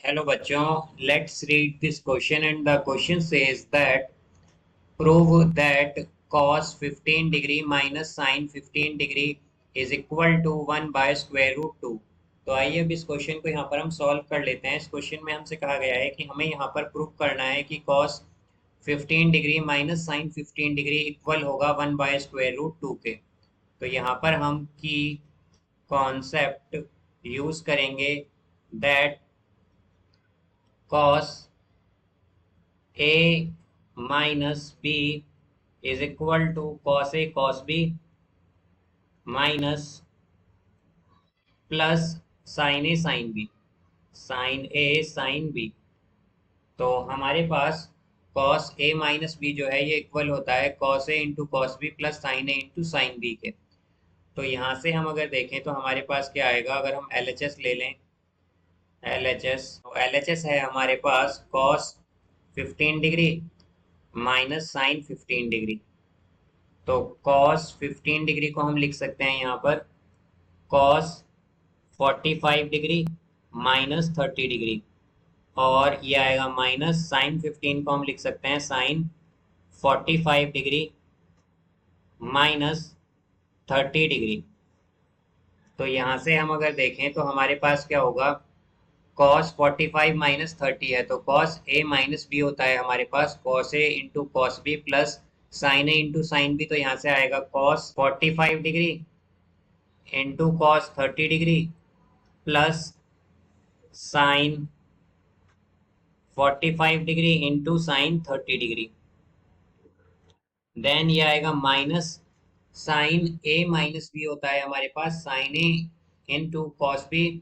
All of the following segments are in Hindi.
Hello बच्चों, let's read this question and the question says that prove that cos 15 degree minus sin 15 degree is equal to 1 by square root 2। तो आइए अब इस क्वेश्चन को यहाँ पर हम सॉल्व कर लेते हैं। इस क्वेश्चन में हमसे कहा गया है कि हमें यहाँ पर प्रूव करना है कि cos 15 degree minus sin 15 degree equal होगा 1 बाय स्क्वायर रूट 2 के। तो यहाँ पर हम की कॉन्सेप्ट यूज करेंगे that cos a minus b is equal to cos a cos b minus plus sin a sin b sin a sin b। तो हमारे पास cos a माइनस b जो है ये इक्वल होता है cos a into cos B plus sin a into sine b के। तो यहाँ से हम अगर देखें तो हमारे पास क्या आएगा, अगर हम LHS ले लें LHS, तो LHS है हमारे पास cos 15 degree minus sine 15 degree. तो cos 15 डिग्री को हम लिख सकते हैं यहाँ पर cos 45 डिग्री माइनस 30 डिग्री, और ये आएगा माइनस साइन 15 को हम लिख सकते हैं साइन 45 डिग्री माइनस 30 डिग्री। तो यहाँ से हम अगर देखें तो हमारे पास क्या होगा, cos 45 माइनस 30 है तो cos a माइनस बी होता है हमारे पास cos a into cos B plus sine a into sine B. तो यहाँ से आएगा cos 45 degree into cos 30 degree plus sine 45 degree into sine 30 degree. Then ये आएगा minus sine a minus B होता है हमारे पास sine a into cos B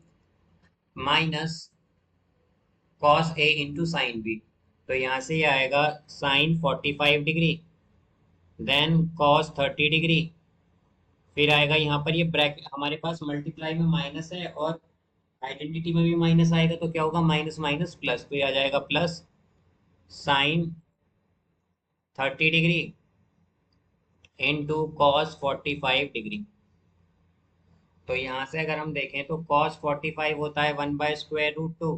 minus cos a into sine B. तो यहाँ से ये आएगा sine 45 degree then cos 30 degree, फिर आएगा यहाँ पर ये ब्रैकेट हमारे पास मल्टीप्लाई में माइनस है और आइडेंटिटी में भी माइनस आएगा तो क्या होगा माइनस माइनस प्लस, तो ये आ जाएगा plus sine 30 degree into cos 45 degree. तो यहाँ से अगर हम देखें तो cos 45 होता है 1 बाय स्क्वायर रूट 2,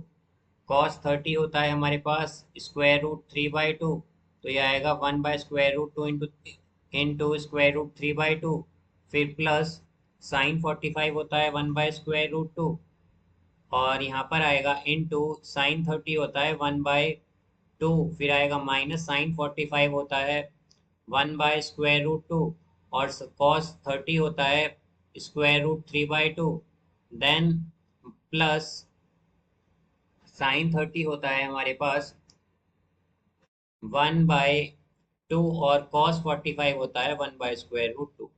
cos 30 होता है हमारे पास स्क्वायर रूट 3 बाई 2। तो ये आएगा 1 by square root 2 into square root 3 by 2, फिर प्लस साइन 45 होता है 1 बाय स्क्वायर रूट 2, और यहाँ पर आएगा इनटू साइन 30 होता है 1 बाय 2, फिर आएगा माइनस साइन 45 होता है 1 बाय स्क्वायर रूट 2, और कॉस 30 होता है square root 3 by 2, then plus sine 30 होता है हमारे पास 1 बाय 2 और कॉस 45 होता है 1 बाय स्क्वायर रूट 2।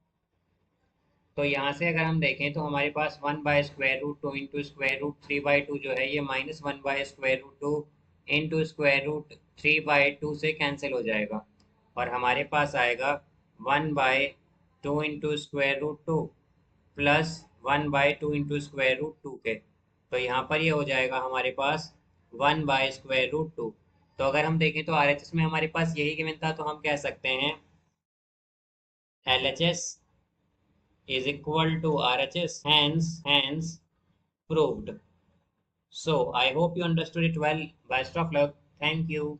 तो यहाँ से अगर हम देखें तो हमारे पास 1 by square root 2 into square root 3 by 2 जो है ये minus 1 by square root 2 into square root 3 by 2 से कैंसिल हो जाएगा, और हमारे पास आएगा 1 by 2 into square root 2 plus 1 by 2 into square root 2 के। तो यहाँ पर ये हो जाएगा हमारे पास 1 बाय स्क्वायर रूट 2। तो अगर हम देखें तो RHS में हमारे पास यही गिवन था, तो हम कह सकते हैं LHS is equal to RHS, hence proved. So I hope you understood it well. Best of luck. Thank you.